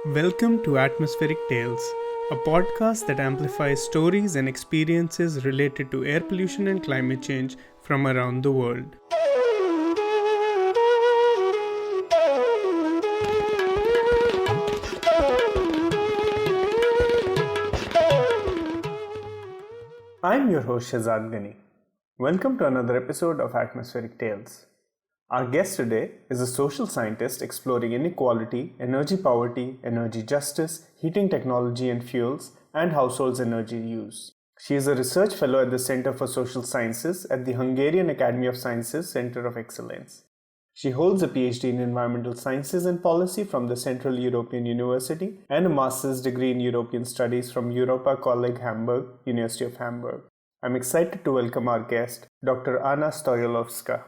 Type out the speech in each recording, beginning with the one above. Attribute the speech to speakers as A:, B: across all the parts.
A: Welcome to Atmospheric Tales, a podcast that amplifies stories and experiences related to air pollution and climate change from around the world. I'm your host Shazad Ghani. Welcome to another episode of Atmospheric Tales. Our guest today is a social scientist exploring inequality, energy poverty, energy justice, heating technology and fuels, and households' energy use. She is a research fellow at the Center for Social Sciences at the Hungarian Academy of Sciences Center of Excellence. She holds a PhD in Environmental Sciences and Policy from the Central European University and a master's degree in European Studies from Europa College Hamburg, University of Hamburg. I'm excited to welcome our guest, Dr. Anna Stoyolowska.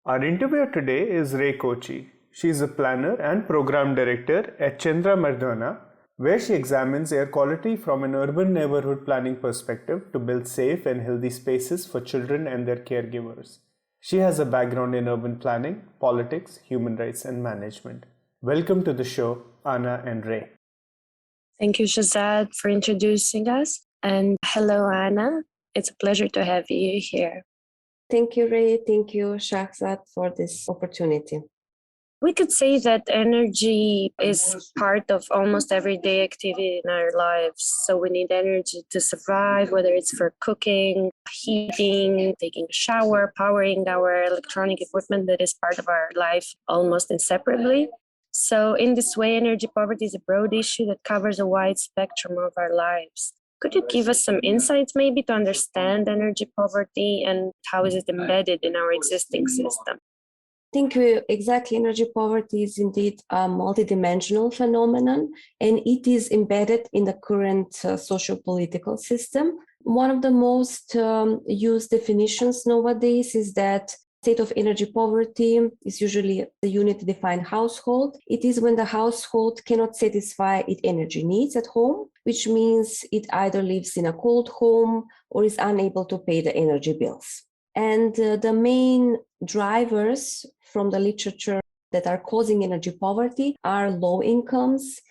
A: Our interviewer today is Ray Kochi. She is a planner and program director at Chandra Mardana, where she examines air quality from an urban neighborhood planning perspective to build safe and healthy spaces for children and their caregivers. She has a background in urban planning, politics, human rights, and management. Welcome to the show, Anna and Ray.
B: Thank you, Shazad, for introducing us. And hello, Anna. It's a pleasure to have you here.
C: Thank you, Ray. Thank you, Shahzad, for this opportunity.
B: We could say that energy is part of almost everyday activity in our lives. So we need energy to survive, whether it's for cooking, heating, taking a shower, powering our electronic equipment that is part of our life almost inseparably. So in this way, energy poverty is a broad issue that covers a wide spectrum of our lives. Could you give us some insights maybe to understand energy poverty and how is it embedded in our existing system?
C: Thank you. Exactly. Energy poverty is indeed a multidimensional phenomenon, and it is embedded in the current socio-political system. One of the most used definitions nowadays is that state of energy poverty is usually the unit-defined household. It is when the household cannot satisfy its energy needs at home, which means it either lives in a cold home or is unable to pay the energy bills. And the main drivers from the literature that are causing energy poverty are low incomes,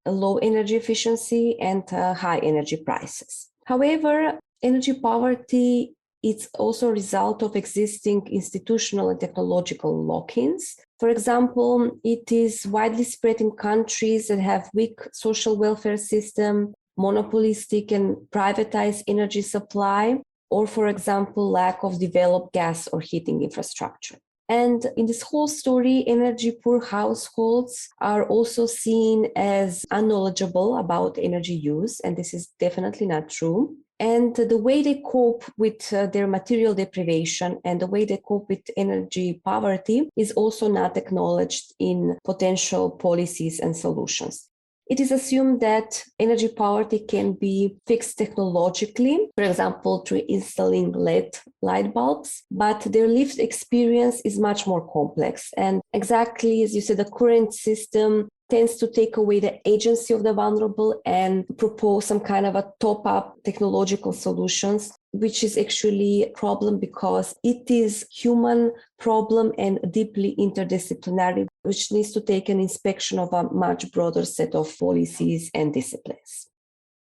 C: low energy efficiency, and high energy prices. However, energy poverty is also a result of existing institutional and technological lock-ins. For example, it is widely spread in countries that have weak social welfare system, monopolistic and privatized energy supply, or, for example, lack of developed gas or heating infrastructure. And in this whole story, energy-poor households are also seen as unknowledgeable about energy use, and this is definitely not true. And the way they cope with their material deprivation and the way they cope with energy poverty is also not acknowledged in potential policies and solutions. It is assumed that energy poverty can be fixed technologically, for example, through installing LED light bulbs, but their lived experience is much more complex. And exactly as you said, the current system tends to take away the agency of the vulnerable and propose some kind of a top-up technological solutions, which is actually a problem because it is human problem and deeply interdisciplinary, which needs to take an inspection of a much broader set of policies and disciplines.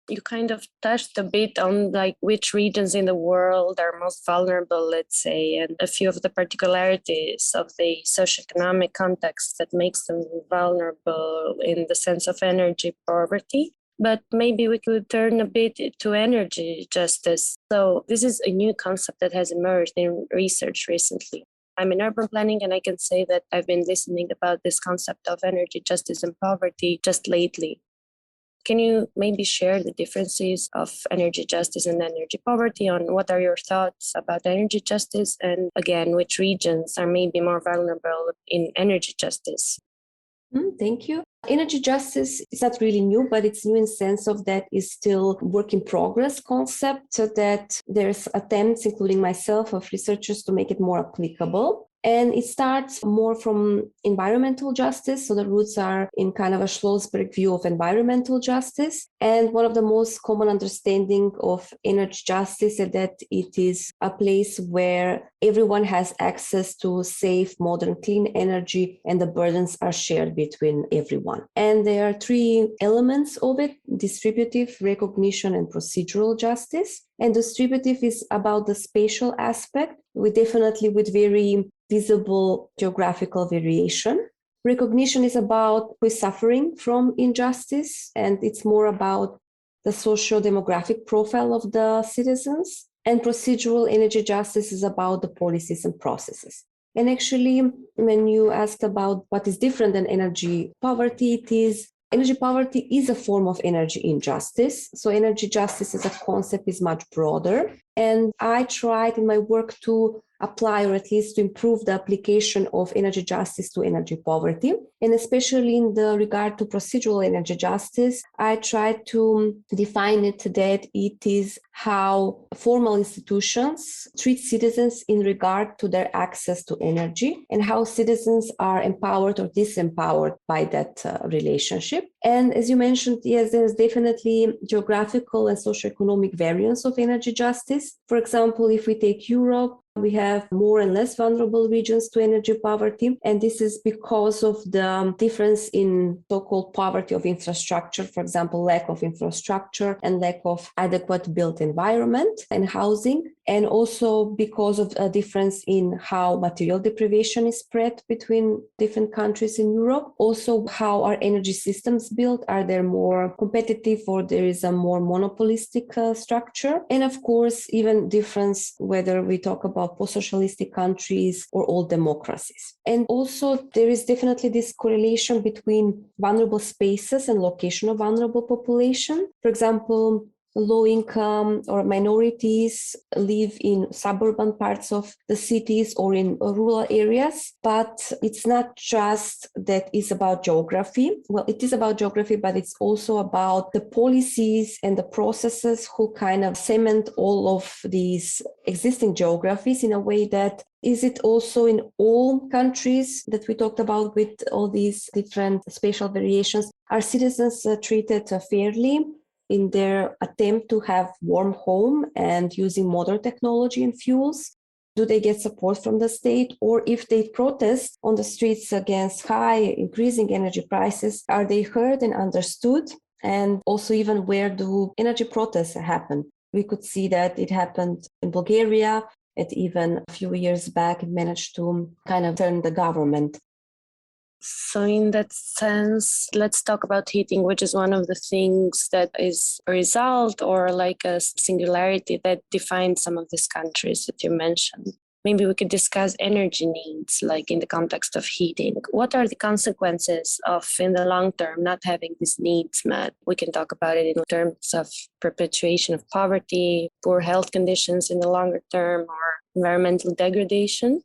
B: You kind of touched a bit on which regions in the world are most vulnerable, let's say, and a few of the particularities of the socioeconomic context that makes them vulnerable in the sense of energy poverty. But maybe we could turn a bit to energy justice. So this is a new concept that has emerged in research recently. I'm in urban planning, and I can say that I've been listening about this concept of energy justice and poverty just lately. Can you maybe share the differences of energy justice and energy poverty on what are your thoughts about energy justice and again, which regions are maybe more vulnerable in energy justice?
C: Thank you. Energy justice is not really new, but it's new in the sense of that is still work in progress concept, so that there's attempts, including myself, of researchers to make it more applicable. And it starts more from environmental justice. So the roots are in kind of a Schlossberg view of environmental justice. And one of the most common understanding of energy justice is that it is a place where everyone has access to safe, modern, clean energy, and the burdens are shared between everyone. And there are three elements of it: distributive, recognition, and procedural justice. And distributive is about the spatial aspect, with very visible geographical variation. Recognition is about who is suffering from injustice, and it's more about the socio-demographic profile of the citizens. And procedural energy justice is about the policies and processes. And actually, when you asked about what is different than energy poverty, energy poverty is a form of energy injustice. So energy justice as a concept is much broader. And I tried in my work to apply, or at least to improve the application of energy justice to energy poverty. And especially in the regard to procedural energy justice, I tried to define it that it is how formal institutions treat citizens in regard to their access to energy and how citizens are empowered or disempowered by that relationship. And as you mentioned, yes, there's definitely geographical and socioeconomic variance of energy justice. For example, if we take Europe, we have more and less vulnerable regions to energy poverty. And this is because of the difference in so-called poverty of infrastructure, for example, lack of infrastructure and lack of adequate built environment and housing. And also because of a difference in how material deprivation is spread between different countries in Europe. Also, how are energy systems built? Are they more competitive, or there is a more monopolistic structure? And of course, even difference whether we talk about post-socialistic countries or old democracies. And also, there is definitely this correlation between vulnerable spaces and location of vulnerable population. For example, low income or minorities live in suburban parts of the cities or in rural areas. But it's not just that it's about geography. Well, it is about geography, but it's also about the policies and the processes who kind of cement all of these existing geographies in a way that is it also in all countries that we talked about with all these different spatial variations? Are citizens treated fairly in their attempt to have warm home and using modern technology and fuels? Do they get support from the state? Or if they protest on the streets against high increasing energy prices, are they heard and understood? And also, even where do energy protests happen? We could see that it happened in Bulgaria, and even a few years back, it managed to kind of turn the government.
B: So in that sense, let's talk about heating, which is one of the things that is a result or like a singularity that defines some of these countries that you mentioned. Maybe we could discuss energy needs, like in the context of heating. What are the consequences of, in the long term, not having these needs met? We can talk about it in terms of perpetuation of poverty, poor health conditions in the longer term, or environmental degradation.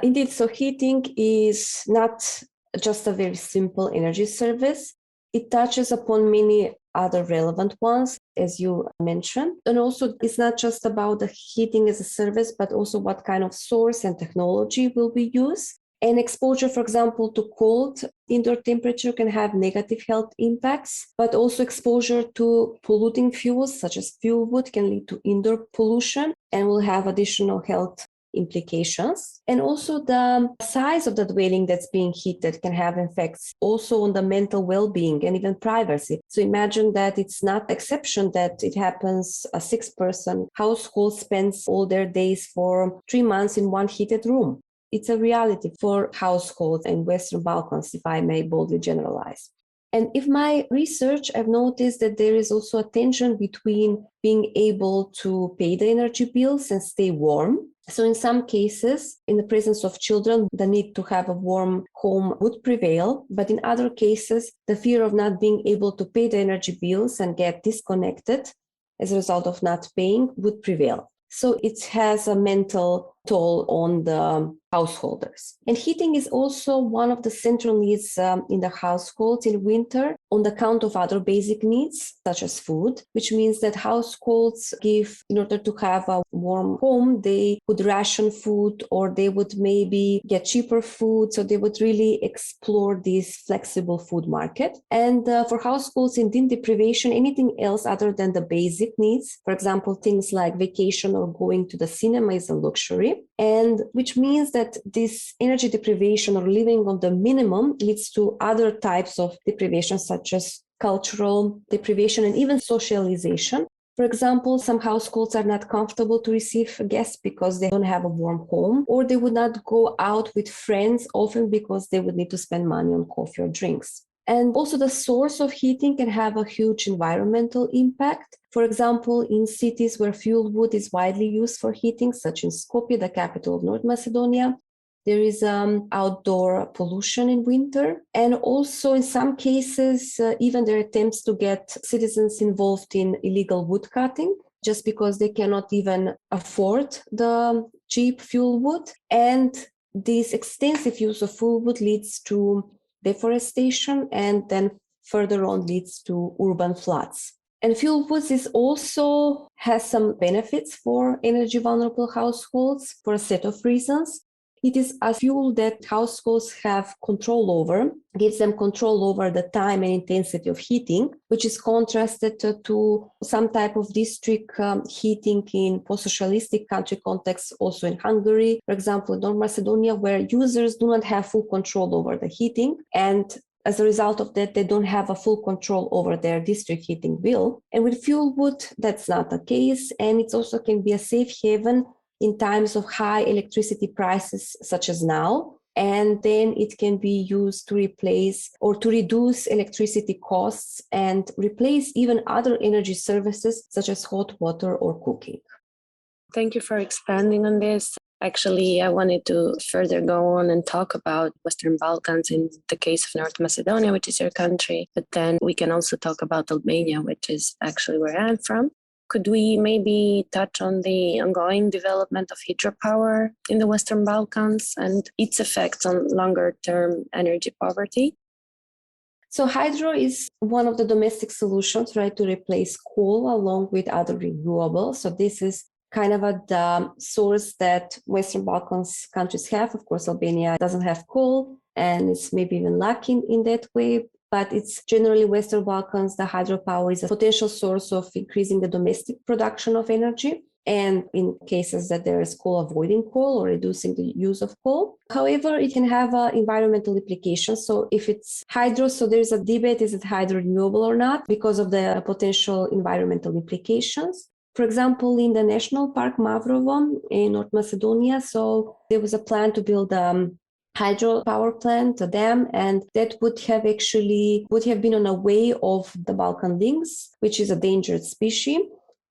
C: Indeed, so heating is not just a very simple energy service. It touches upon many other relevant ones, as you mentioned. And also, it's not just about the heating as a service, but also what kind of source and technology will be used. And exposure, for example, to cold indoor temperature can have negative health impacts, but also exposure to polluting fuels, such as fuel wood, can lead to indoor pollution and will have additional health implications. And also the size of the dwelling that's being heated can have effects also on the mental well-being and even privacy. So imagine that it's not exception that it happens, a 6-person household spends all their days for 3 months in one heated room. It's a reality for households in Western Balkans, if I may boldly generalize. And in my research, I've noticed that there is also a tension between being able to pay the energy bills and stay warm. So in some cases, in the presence of children, the need to have a warm home would prevail. But in other cases, the fear of not being able to pay the energy bills and get disconnected as a result of not paying would prevail. So it has a mental toll on the householders. And heating is also one of the central needs in the households in winter on the account of other basic needs, such as food, which means that households give, in order to have a warm home, they would ration food or they would maybe get cheaper food. So they would really explore this flexible food market. And for households in deprivation, anything else other than the basic needs, for example, things like vacation or going to the cinema is a luxury. And which means that this energy deprivation or living on the minimum leads to other types of deprivation, such as cultural deprivation and even socialization. For example, some households are not comfortable to receive guests because they don't have a warm home, or they would not go out with friends often because they would need to spend money on coffee or drinks. And also the source of heating can have a huge environmental impact. For example, in cities where fuel wood is widely used for heating, such in Skopje, the capital of North Macedonia, there is outdoor pollution in winter. And also in some cases, even there are attempts to get citizens involved in illegal wood cutting, just because they cannot even afford the cheap fuel wood. And this extensive use of fuel wood leads to deforestation and then further on leads to urban floods. And fuel woods also has some benefits for energy vulnerable households for a set of reasons. It is a fuel that households have control over, gives them control over the time and intensity of heating, which is contrasted to some type of district heating in post-socialistic country contexts, also in Hungary, for example, in North Macedonia, where users do not have full control over the heating. And as a result of that, they don't have a full control over their district heating bill. And with fuel wood, that's not the case. And it also can be a safe haven in times of high electricity prices, such as now. And then it can be used to replace or to reduce electricity costs and replace even other energy services, such as hot water or cooking.
B: Thank you for expanding on this. Actually, I wanted to further go on and talk about Western Balkans in the case of North Macedonia, which is your country. But then we can also talk about Albania, which is actually where I'm from. Could we maybe touch on the ongoing development of hydropower in the Western Balkans and its effects on longer-term energy poverty?
C: So hydro is one of the domestic solutions, right, to replace coal along with other renewables. So this is kind of the source that Western Balkans countries have. Of course, Albania doesn't have coal, and it's maybe even lacking in that way. But it's generally Western Balkans, the hydropower is a potential source of increasing the domestic production of energy. And in cases that there is coal, avoiding coal or reducing the use of coal. However, it can have environmental implications. So if it's hydro, so there's a debate, is it hydro renewable or not, because of the potential environmental implications. For example, in the National Park Mavrovo in North Macedonia, so there was a plan to build hydropower plant, a dam, and that would have been on a way of the Balkan lynx, which is a endangered species.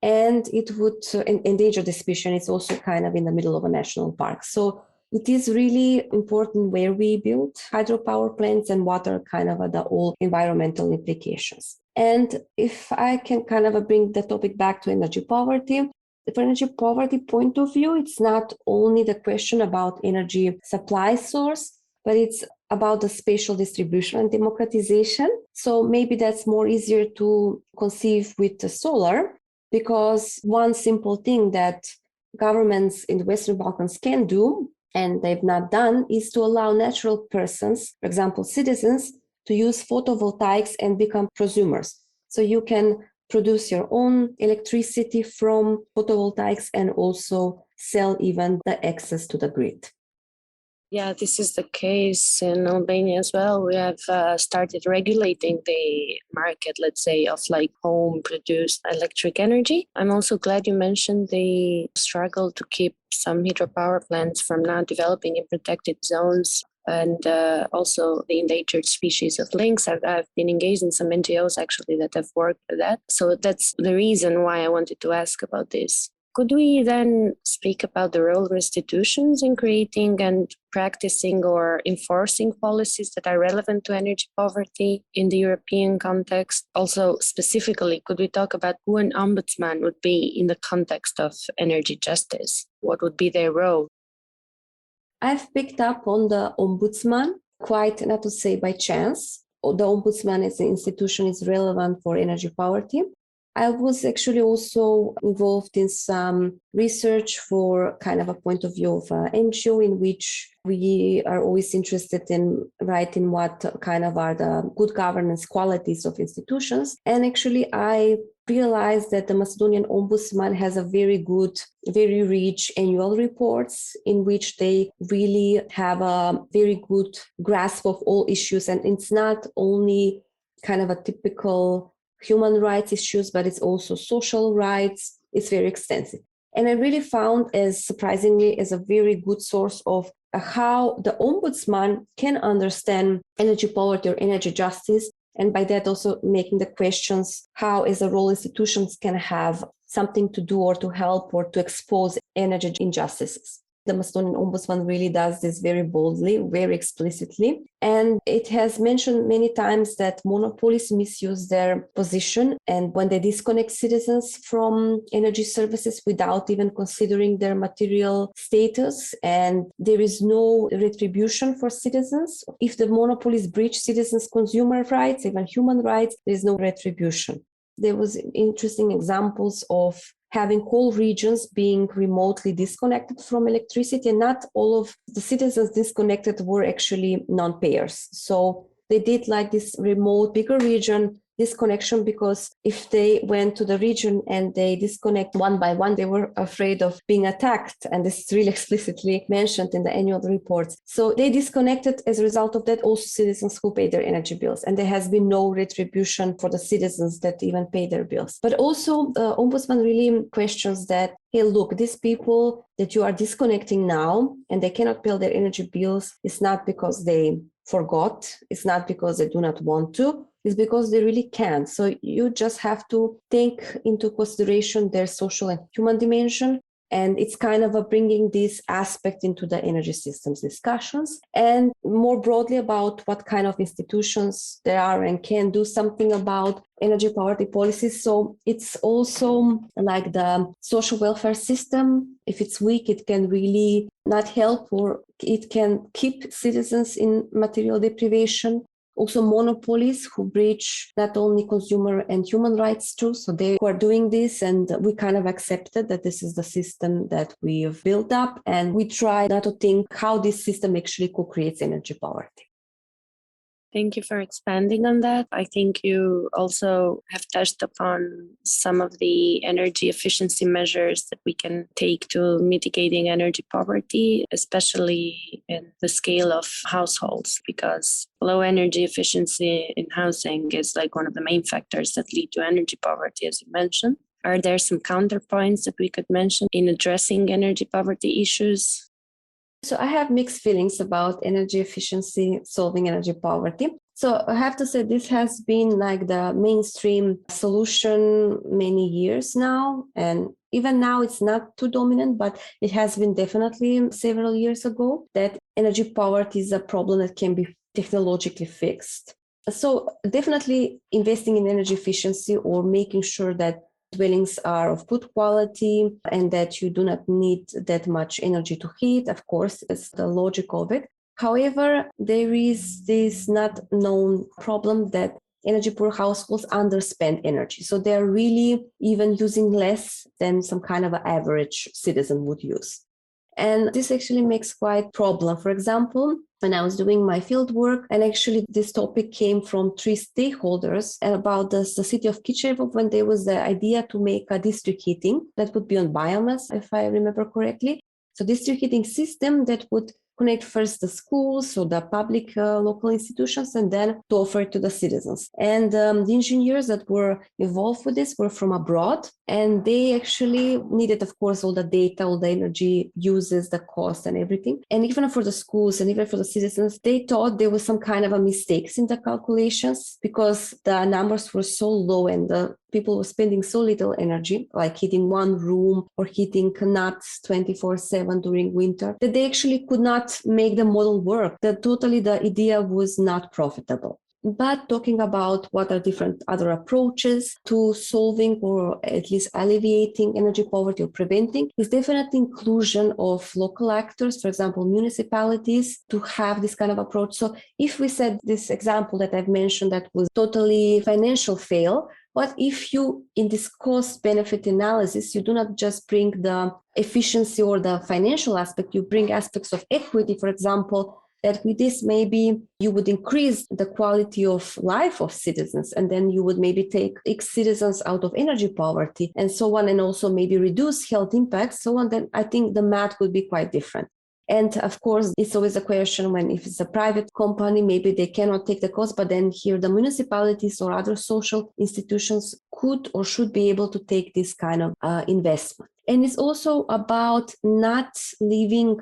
C: And it would endanger the species, and it's also kind of in the middle of a national park. So it is really important where we build hydropower plants and what are kind of the all environmental implications. And if I can kind of bring the topic back to energy poverty, from energy poverty point of view, it's not only the question about energy supply source, but it's about the spatial distribution and democratization. So maybe that's more easier to conceive with the solar, because one simple thing that governments in the Western Balkans can do, and they've not done, is to allow natural persons, for example, citizens, to use photovoltaics and become prosumers. So you can produce your own electricity from photovoltaics and also sell even the excess to the grid.
B: Yeah, this is the case in Albania as well. We have started regulating the market, let's say, of like home-produced electric energy. I'm also glad you mentioned the struggle to keep some hydropower plants from not developing in protected zones, and also the endangered species of lynx. I've been engaged in some NGOs actually that have worked for that. So that's the reason why I wanted to ask about this. Could we then speak about the role of institutions in creating and practicing or enforcing policies that are relevant to energy poverty in the European context? Also, specifically, could we talk about who an ombudsman would be in the context of energy justice? What would be their role?
C: I've picked up on the ombudsman, quite not to say by chance. The ombudsman as an institution is relevant for energy poverty. I was actually also involved in some research for kind of a point of view of an NGO in which we are always interested in writing what kind of are the good governance qualities of institutions. And actually, I realized that the Macedonian Ombudsman has a very good, very rich annual reports in which they really have a very good grasp of all issues. And it's not only kind of a typical human rights issues, but it's also social rights. It's very extensive. And I really found as surprisingly as a very good source of how the ombudsman can understand energy poverty or energy justice. And by that also making the questions how as a role institutions can have something to do or to help or to expose energy injustices. The Macedonian Ombudsman really does this very boldly, very explicitly. And it has mentioned many times that monopolies misuse their position and when they disconnect citizens from energy services without even considering their material status, and there is no retribution for citizens. If the monopolies breach citizens' consumer rights, even human rights, there is no retribution. There was interesting examples of having whole regions being remotely disconnected from electricity, and not all of the citizens disconnected were actually non-payers. So they did like this remote, bigger region disconnection because if they went to the region and they disconnect one by one, they were afraid of being attacked. And this is really explicitly mentioned in the annual reports. So they disconnected as a result of that also citizens who pay their energy bills. And there has been no retribution for the citizens that even pay their bills. But also the Ombudsman really questions that, hey, look, these people that you are disconnecting now and they cannot pay their energy bills, it's not because they forgot, it's not because they do not want to, it's because they really can't. So you just have to take into consideration their social and human dimension. And it's kind of a bringing this aspect into the energy systems discussions and more broadly about what kind of institutions there are and can do something about energy poverty policies. So it's also like the social welfare system. If it's weak, it can really not help or it can keep citizens in material deprivation. Also monopolies who breach not only consumer and human rights too. So they are doing this and we kind of accepted that this is the system that we have built up and we try not to think how this system actually co-creates energy poverty.
B: Thank you for expanding on that. I think you also have touched upon some of the energy efficiency measures that we can take to mitigating energy poverty, especially in the scale of households, because low energy efficiency in housing is like one of the main factors that lead to energy poverty, as you mentioned. Are there some counterpoints that we could mention in addressing energy poverty issues?
C: So I have mixed feelings about energy efficiency solving energy poverty. So I have to say this has been like the mainstream solution many years now. And even now it's not too dominant, but it has been definitely several years ago that energy poverty is a problem that can be technologically fixed. So definitely investing in energy efficiency or making sure that dwellings are of good quality and that you do not need that much energy to heat. Of course, it's the logic of it. However, there is this not known problem that energy poor households underspend energy. So they're really even using less than some kind of an average citizen would use. And this actually makes quite a problem. For example, when I was doing my field work, and actually this topic came from 3 stakeholders about the city of Kichevo when there was the idea to make a district heating that would be on biomass, if I remember correctly. So district heating system that would connect first the schools, so the public local institutions, and then to offer it to the citizens. And the engineers that were involved with this were from abroad, and they actually needed, of course, all the data, all the energy uses, the cost and everything. And even for the schools and even for the citizens, they thought there was some kind of a mistakes in the calculations because the numbers were so low and the people were spending so little energy, like heating one room or heating nuts 24/7 during winter, that they actually could not make the model work. That totally the idea was not profitable. but talking about what are different other approaches to solving or at least alleviating energy poverty or preventing is definitely inclusion of local actors, for example, municipalities, to have this kind of approach. So if we said this example that I've mentioned that was totally financial fail, but if you, in this cost benefit analysis, you do not just bring the efficiency or the financial aspect, you bring aspects of equity, for example, that with this maybe you would increase the quality of life of citizens, and then you would maybe take X citizens out of energy poverty and so on, and also maybe reduce health impacts, so on, then I think the math would be quite different. And of course, it's always a question when if it's a private company, maybe they cannot take the cost, but then here the municipalities or other social institutions could or should be able to take this kind of investment. And it's also about not leaving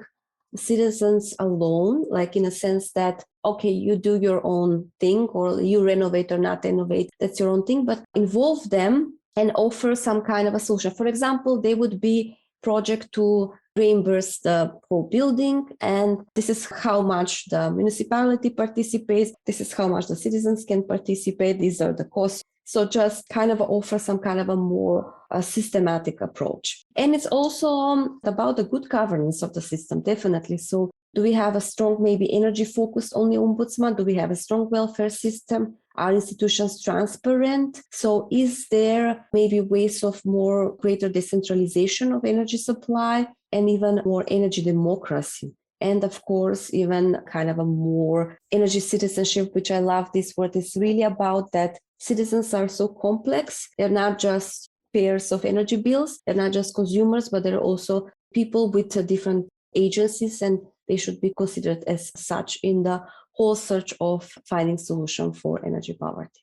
C: citizens alone, like in a sense that, okay, you do your own thing, or you renovate or not renovate, that's your own thing, but involve them and offer some kind of a solution. For example, they would be project to reimburse the whole building, and this is how much the municipality participates, this is how much the citizens can participate, these are the costs. So just kind of offer some kind of a more systematic approach. And it's also about the good governance of the system, definitely. So do we have a strong, maybe energy-focused only ombudsman? Do we have a strong welfare system? Are institutions transparent? So is there maybe ways of more greater decentralization of energy supply and even more energy democracy? And of course, even kind of a more energy citizenship, which I love this word, is really about that citizens are so complex. They're not just payers of energy bills, they're not just consumers, but they're also people with different agencies, and they should be considered as such in the whole search of finding solution for energy poverty.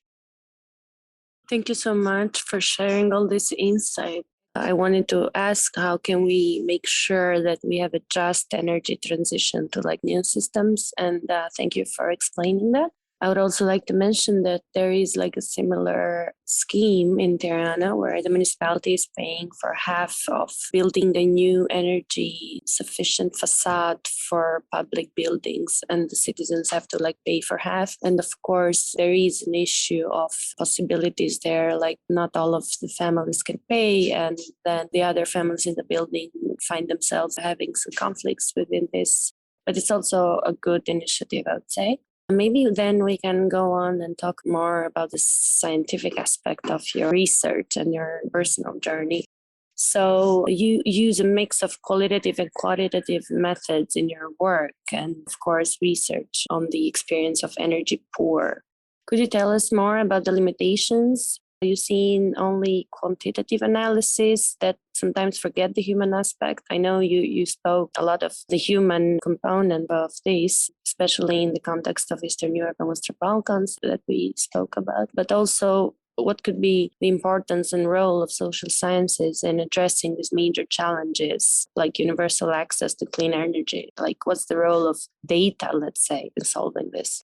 B: Thank you so much for sharing all this insight. I wanted to ask, how can we make sure that we have a just energy transition to like new systems? And thank you for explaining that. I would also like to mention that there is like a similar scheme in Tirana where the municipality is paying for half of building the new energy sufficient facade for public buildings, and the citizens have to like pay for half. And of course, there is an issue of possibilities there, like not all of the families can pay, and then the other families in the building find themselves having some conflicts within this. But it's also a good initiative, I would say. Maybe then we can go on and talk more about the scientific aspect of your research and your personal journey. So you use a mix of qualitative and quantitative methods in your work, and of course research on the experience of energy poor. Could you tell us more about the limitations? You seen only quantitative analysis that sometimes forget the human aspect? I know you spoke a lot of the human component of this, especially in the context of Eastern Europe and Western Balkans that we spoke about, but also what could be the importance and role of social sciences in addressing these major challenges, like universal access to clean energy? Like, what's the role of data, let's say, in solving this?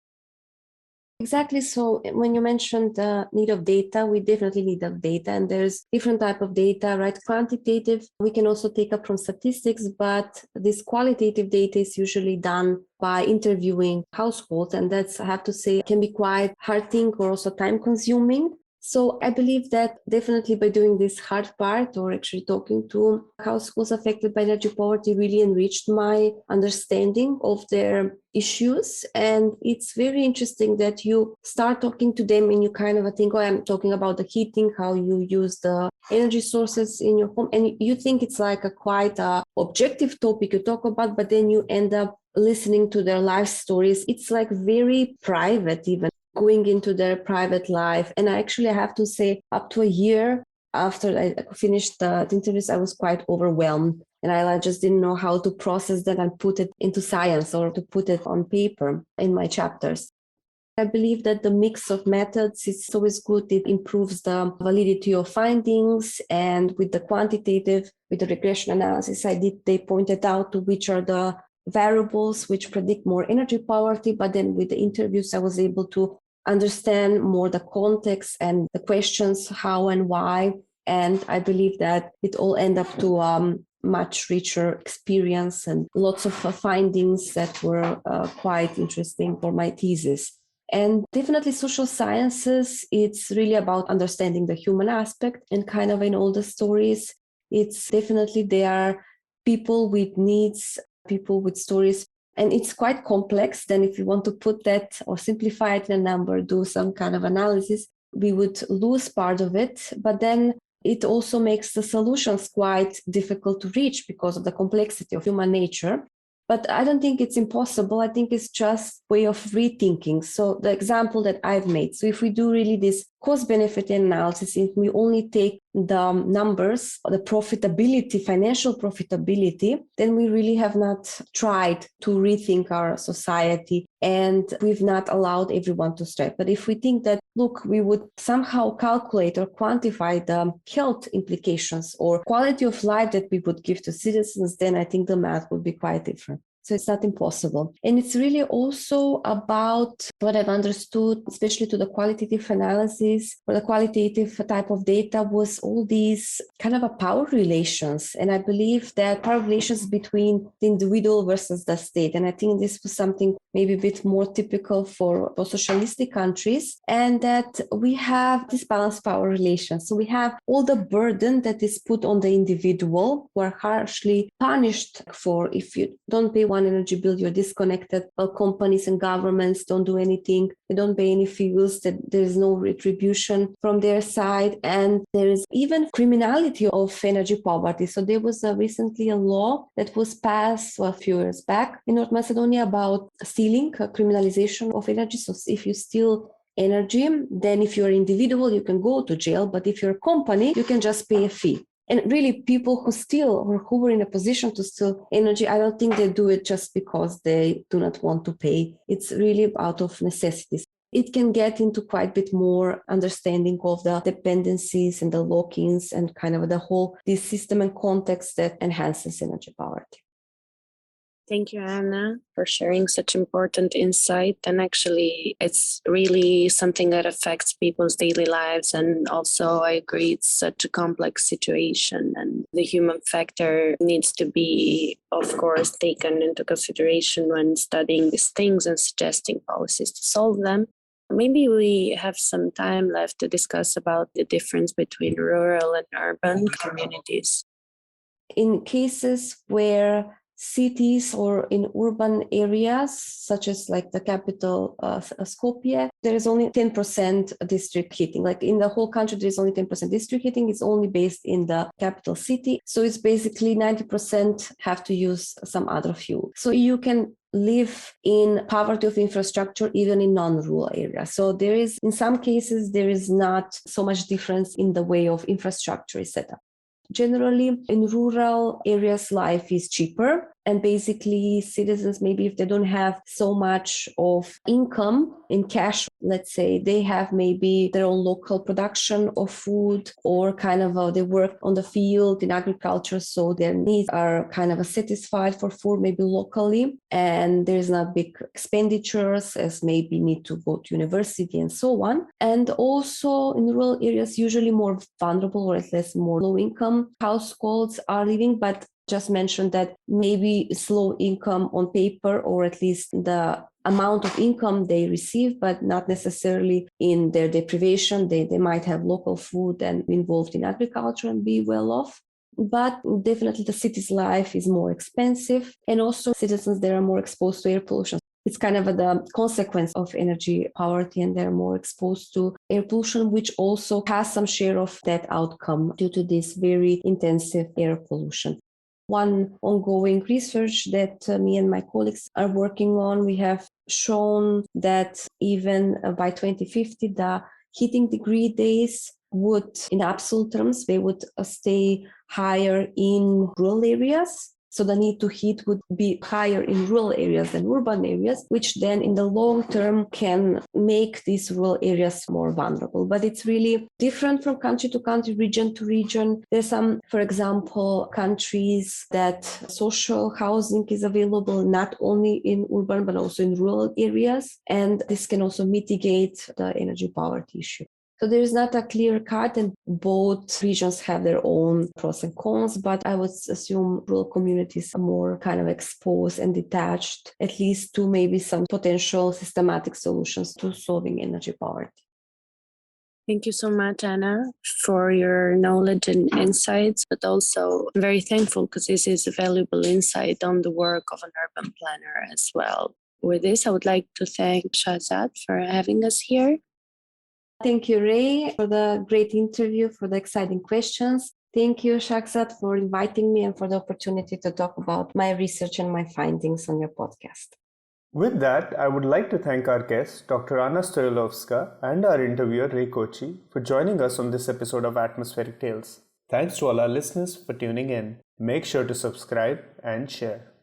C: Exactly. So when you mentioned the need of data, we definitely need of data, and there's different type of data, right? Quantitative, we can also take up from statistics, but this qualitative data is usually done by interviewing households, and that's, I have to say, can be quite hard thing or also time consuming. So I believe that definitely by doing this hard part, or actually talking to households affected by energy poverty, really enriched my understanding of their issues. And it's very interesting that you start talking to them and you kind of think, oh, I'm talking about the heating, how you use the energy sources in your home. And you think it's like a quite objective topic you talk about, but then you end up listening to their life stories. It's like very private, even going into their private life. And I actually have to say, up to a year after I finished the interviews, I was quite overwhelmed. And I just didn't know how to process that and put it into science or to put it on paper in my chapters. I believe that the mix of methods is always good. It improves the validity of findings. And with the quantitative, with the regression analysis they pointed out to which are the variables which predict more energy poverty. But then with the interviews, I was able to understand more the context and the questions, how and why. And I believe that it all end up to much richer experience and lots of findings that were quite interesting for my thesis. And definitely social sciences, it's really about understanding the human aspect, and kind of in all the stories, it's definitely there are people with needs, people with stories, and it's quite complex. Then if you want to put that or simplify it in a number, do some kind of analysis, we would lose part of it. But then it also makes the solutions quite difficult to reach because of the complexity of human nature. But I don't think it's impossible. I think it's just way of rethinking. So the example that I've made. So if we do really this cost-benefit analysis, if we only take the numbers, the profitability, financial profitability, then we really have not tried to rethink our society, and we've not allowed everyone to strive. But if we think that, look, we would somehow calculate or quantify the health implications or quality of life that we would give to citizens, then I think the math would be quite different. So it's not impossible. And it's really also about what I've understood, especially to the qualitative analysis or the qualitative type of data, was all these kind of a power relations. And I believe that power relations between the individual versus the state. And I think this was something maybe a bit more typical for socialistic countries, and that we have this balanced power relations. So we have all the burden that is put on the individual, who are harshly punished for, if you don't pay one energy bill, you're disconnected. While companies and governments don't do anything, they don't pay any fuels, that there is no retribution from their side. And there is even criminality of energy poverty. So there was recently a law that was passed a few years back in North Macedonia about stealing, criminalization of energy. So if you steal energy, then if you're an individual, you can go to jail. But if you're a company, you can just pay a fee. And really, people who steal or who were in a position to steal energy, I don't think they do it just because they do not want to pay. It's really out of necessities. It can get into quite a bit more understanding of the dependencies and the lock-ins and kind of the whole this system and context that enhances energy poverty.
B: Thank you, Anna, for sharing such important insight. And actually, it's really something that affects people's daily lives. And also, I agree, it's such a complex situation. And the human factor needs to be, of course, taken into consideration when studying these things and suggesting policies to solve them. Maybe we have some time left to discuss about the difference between rural and urban communities.
C: In cases where cities or in urban areas, such as like the capital Skopje, there is only 10% district heating. Like in the whole country, there is only 10% district heating. It's only based in the capital city. So it's basically 90% have to use some other fuel. So you can live in poverty of infrastructure even in non-rural areas. So there is, in some cases, there is not so much difference in the way of infrastructure is set up. Generally, in rural areas, life is cheaper. And basically, citizens, maybe if they don't have so much of income in cash, let's say, they have maybe their own local production of food, or kind of they work on the field in agriculture. So their needs are kind of satisfied for food, maybe locally. And there's not big expenditures as maybe need to go to university and so on. And also in rural areas, usually more vulnerable or at least more low income households are living, but just mentioned that maybe it's low income on paper, or at least the amount of income they receive, but not necessarily in their deprivation. They might have local food and involved in agriculture and be well off. But definitely the city's life is more expensive, and also citizens there are more exposed to air pollution. It's kind of the consequence of energy poverty, and they're more exposed to air pollution, which also has some share of that outcome due to this very intensive air pollution. One ongoing research that me and my colleagues are working on, we have shown that even by 2050, the heating degree days would, in absolute terms, they would stay higher in rural areas. So the need to heat would be higher in rural areas than urban areas, which then in the long term can make these rural areas more vulnerable. But it's really different from country to country, region to region. There's some, for example, countries that social housing is available not only in urban, but also in rural areas. And this can also mitigate the energy poverty issue. So there is not a clear cut, and both regions have their own pros and cons, but I would assume rural communities are more kind of exposed and detached, at least to maybe some potential systematic solutions to solving energy poverty.
B: Thank you so much, Anna, for your knowledge and insights, but also I'm very thankful because this is a valuable insight on the work of an urban planner as well. With this, I would like to thank Shahzad for having us here.
C: Thank you, Ray, for the great interview, for the exciting questions. Thank you, Shahzad, for inviting me and for the opportunity to talk about my research and my findings on your podcast.
A: With that, I would like to thank our guest, Dr. Anna Stoyalovska, and our interviewer, Ray Kochi, for joining us on this episode of Atmospheric Tales. Thanks to all our listeners for tuning in. Make sure to subscribe and share.